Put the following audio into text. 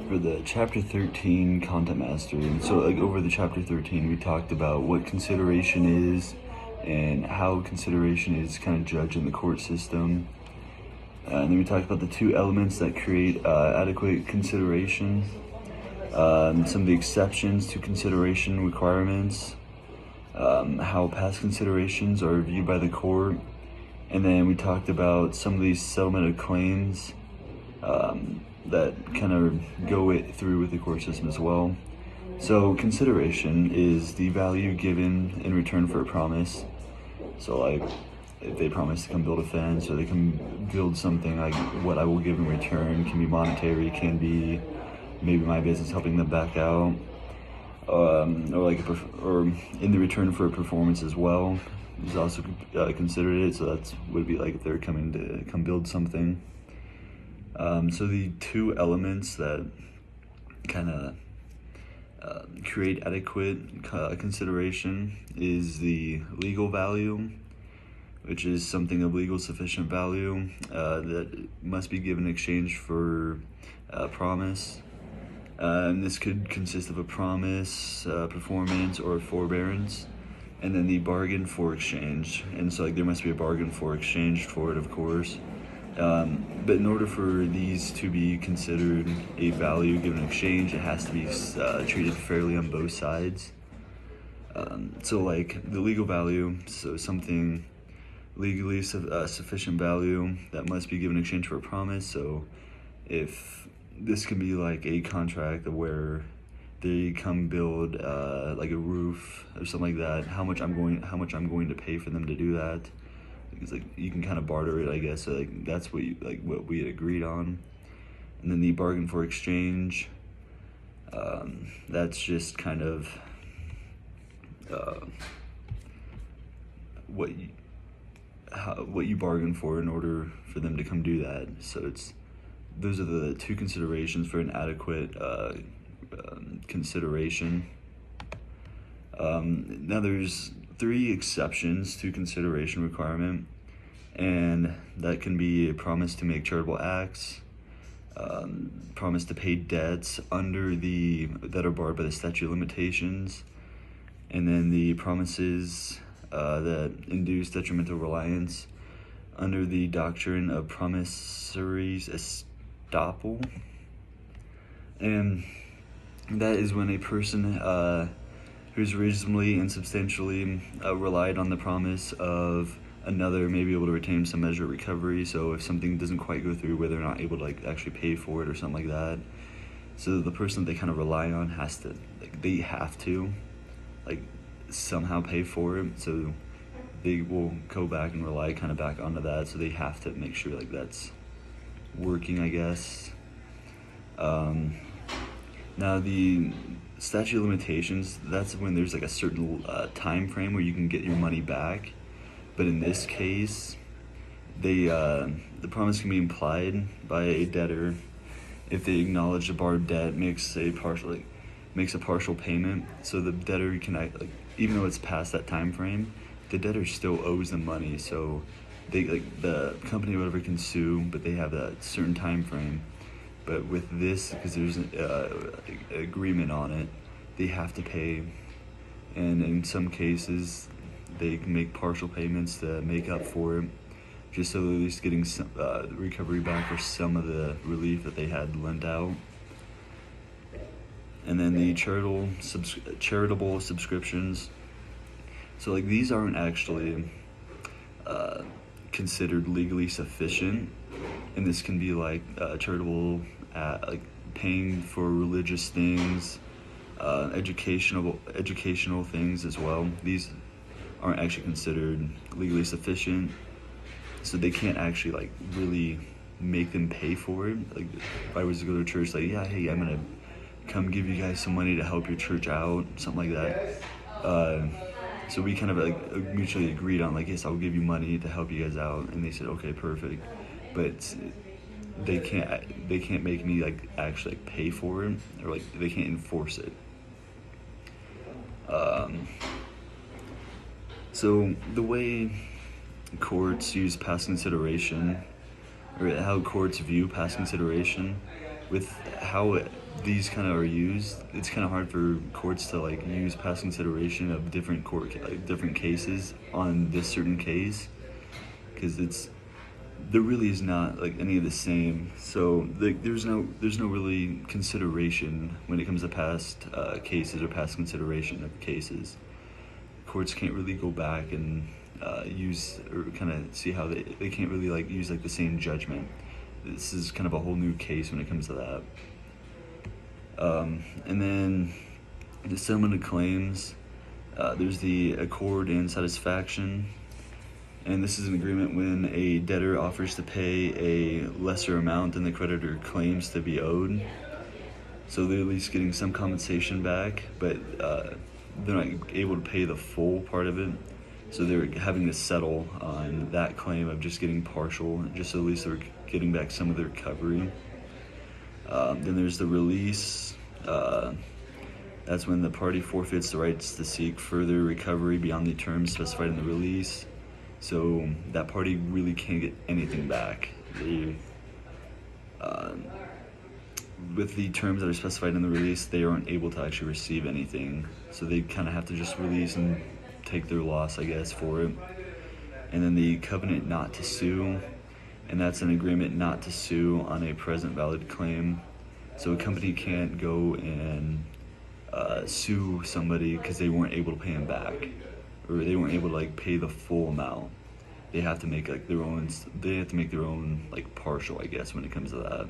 for the chapter 13 content mastery. And so like over the chapter 13 we talked about what consideration is and how consideration is kind of judged in the court system. And then we talked about the two elements that create adequate consideration, some of the exceptions to consideration requirements, how past considerations are viewed by the court, and then we talked about some of these settlement of claims that kind of go through with the court system as well. So consideration is the value given in return for a promise. So like if they promise to come build a fence or they can build something, like what I will give in return can be monetary, can be maybe my business helping them back out, or in the return for a performance as well is also considered it. So that's would be like if they're coming to come build something. So the two elements that kind of create adequate consideration is the legal value, which is something of legal sufficient value that must be given in exchange for a promise. And this could consist of a promise, performance, or forbearance. And then the bargain for exchange. And so like there must be a bargain for exchange for it, of course. But in order for these to be considered a value given in exchange, it has to be treated fairly on both sides. So like the legal value, so something legally sufficient value that must be given in exchange for a promise. So if this can be like a contract where they come build like a roof or something like that, how much I'm going to pay for them to do that. Because like you can kind of barter it, I guess. So like that's what what we had agreed on. And then the bargain for exchange, that's just kind of what you bargain for in order for them to come do that. So those are the two considerations for an adequate consideration. Now there's 3 exceptions to consideration requirement, and that can be a promise to make charitable acts, promise to pay debts that are barred by the statute of limitations, and then the promises that induce detrimental reliance under the doctrine of promissory estoppel. And that is when a person who's reasonably and substantially relied on the promise of another may be able to retain some measure of recovery. So if something doesn't quite go through where they're not able to like actually pay for it or something like that, so the person they kind of rely on has to they have to somehow pay for it. So they will go back and rely kind of back onto that. So they have to make sure that's working, I guess. Now the statute of limitations, that's when there's a certain time frame where you can get your money back. But in this case, the promise can be implied by a debtor if they acknowledge the barred debt makes a partial payment. So the debtor can even though it's past that time frame, the debtor still owes them money. So they the company or whatever can sue, but they have that certain time frame. But with this, because there's an agreement on it, they have to pay. And in some cases, they can make partial payments to make up for it, just so they're at least getting some recovery back for some of the relief that they had lent out. And then the charitable subscriptions. So these aren't actually considered legally sufficient. And this can be charitable, paying for religious things, educational things as well. These aren't actually considered legally sufficient, so they can't actually really make them pay for it. If I was to go to church, hey, I'm gonna come give you guys some money to help your church out, something like that. So we kind of mutually agreed on yes, I'll give you money to help you guys out, and they said okay, perfect. But they can't make me actually pay for it, or they can't enforce it. So the way courts use past consideration, or how courts view past consideration, with how these kind of are used, it's kind of hard for courts to like use past consideration of different cases on this certain case, because there really is not like any of the same. So there's no really consideration when it comes to past cases or past consideration of cases. Courts can't really go back and use or kind of see how they can't really like use like the same judgment. This is kind of a whole new case when it comes to that. And then the settlement of claims, there's the accord and satisfaction. And this is an agreement when a debtor offers to pay a lesser amount than the creditor claims to be owed. So they're at least getting some compensation back, but they're not able to pay the full part of it. So they're having to settle on that claim of just getting partial, just so at least they're getting back some of the recovery. Then there's the release. That's when the party forfeits the rights to seek further recovery beyond the terms specified in the release. So that party really can't get anything back. With the terms that are specified in the release, they aren't able to actually receive anything. So they kind of have to just release and take their loss, I guess, for it. And then the covenant not to sue, and that's an agreement not to sue on a present valid claim. So a company can't go and sue somebody because they weren't able to pay them back, or they weren't able to like pay the full amount. They have to make like their own. They have to make their own like partial, I guess, when it comes to that.